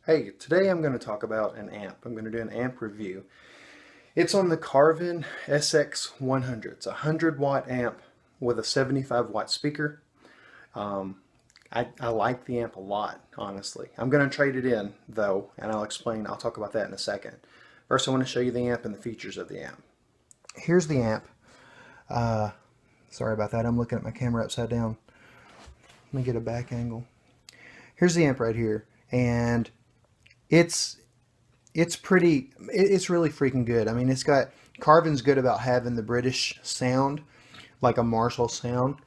Hey, today I'm going to talk about an amp. I'm going to do an amp review. It's on the Carvin SX100. It's a 100 watt amp with a 75 watt speaker. I like the amp a lot, honestly. I'm going to trade it in though, and I'll talk about that in a second. First I want to show you the amp and the features of the amp. Here's the amp. Sorry about that, I'm looking at my camera upside down. Let me get a back angle. Here's the amp right here, and it's really freaking good. I mean, Carvin's good about having the British sound, like a Marshall sound,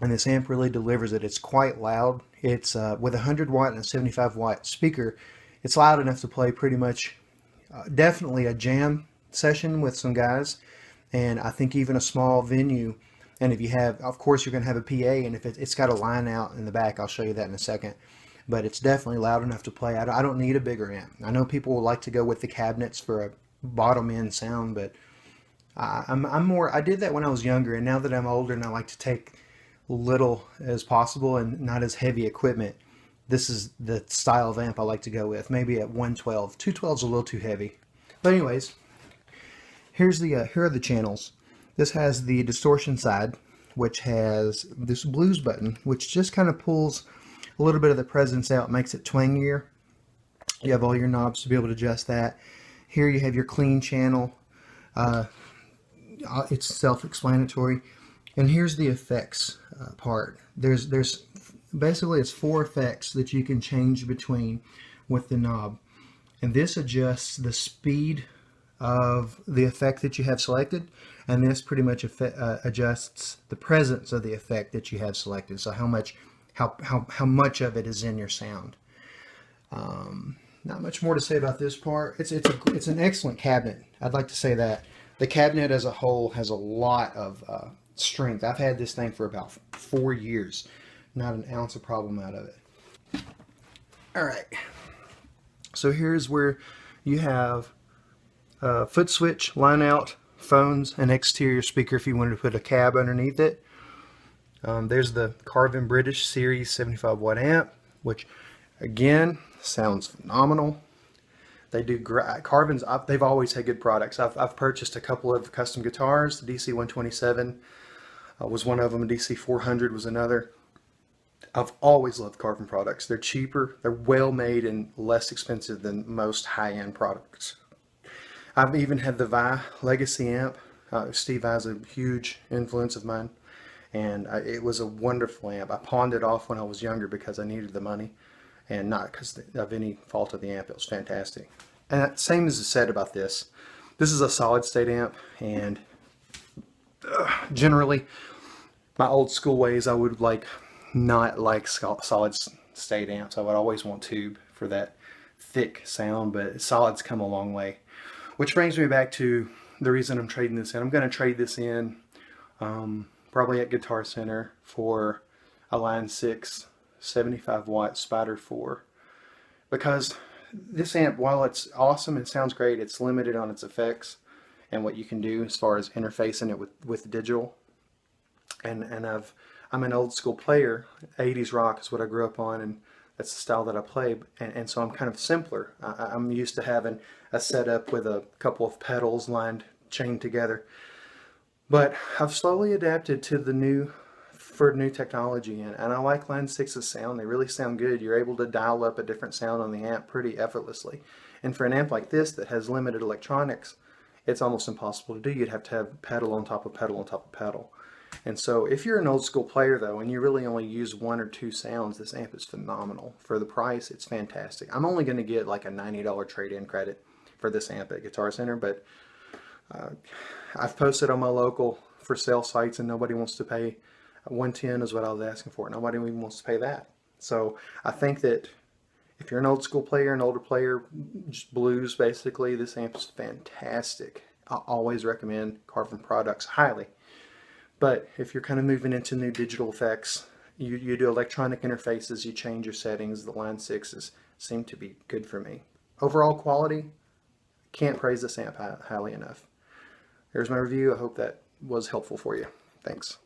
and this amp really delivers it. It's quite loud. It's with a 100 watt and a 75 watt speaker. It's loud enough to play pretty much, definitely a jam session with some guys, and I think even a small venue. And if you have, of course, you're going to have a PA, and if it's got a line out in the back, I'll show you that in a second. But it's definitely loud enough to play. I don't need a bigger amp. I know people will like to go with the cabinets for a bottom end sound, but I did that when I was younger, and now that I'm older and I like to take little as possible and not as heavy equipment, this is the style of amp I like to go with. Maybe at 112. 212 is a little too heavy. But anyways, here are the channels. This has the distortion side, which has this blues button, which just kind of pulls a little bit of the presence out, makes it twangier. You have all your knobs to be able to adjust that. Here you have your clean channel. It's self-explanatory. And here's the effects part. There's basically it's 4 effects that you can change between with the knob. And this adjusts the speed of the effect that you have selected, and this pretty much adjusts the presence of the effect that you have selected. So how much of it is in your sound. Not much more to say about this part. It's an excellent cabinet. I'd like to say that the cabinet as a whole has a lot of strength. I've had this thing for about 4 years. Not an ounce of problem out of it. All right. So here's where you have foot switch, line out, phones, and exterior speaker if you wanted to put a cab underneath it. There's the Carvin British Series 75 watt amp, which again sounds phenomenal. They do Carvin's. They've always had good products. I've purchased a couple of custom guitars. The DC 127 was one of them. DC 400 was another. I've always loved Carvin products. They're cheaper, they're well made, and less expensive than most high-end products. I've even had the Vai Legacy amp. Steve Vai's a huge influence of mine, and it was a wonderful amp. I pawned it off when I was younger because I needed the money, and not because of any fault of the amp. It was fantastic. And same as is said about this. This is a solid state amp, and generally, my old school ways, I would not like solid state amps. I would always want tube for that thick sound, but solids come a long way. Which brings me back to the reason I'm trading this in. I'm going to trade this in probably at Guitar Center for a Line 6 75 watt Spider 4, because this amp, while it's awesome and sounds great, it's limited on its effects and what you can do as far as interfacing it with digital. And I'm an old school player. 80s rock is what I grew up on, and that's the style that I play, and so I'm kind of simpler. I'm used to having a setup with a couple of pedals chained together. But I've slowly adapted to the new technology, and I like Line 6's sound. They really sound good. You're able to dial up a different sound on the amp pretty effortlessly. And for an amp like this that has limited electronics, it's almost impossible to do. You'd have to have pedal on top of pedal on top of pedal. And so if you're an old school player though, and you really only use 1 or 2 sounds, this amp is phenomenal. For the price, it's fantastic. I'm only going to get like a $90 trade-in credit for this amp at Guitar Center, but I've posted on my local for sale sites, and nobody wants to pay. 110 is what I was asking for. Nobody even wants to pay that. So I think that if you're an old school player, an older player, just blues basically, this amp is fantastic. I always recommend Carvin products highly. But if you're kind of moving into new digital effects, you do electronic interfaces, you change your settings, the Line 6s seem to be good for me. Overall quality, can't praise this amp highly enough. Here's my review. I hope that was helpful for you. Thanks.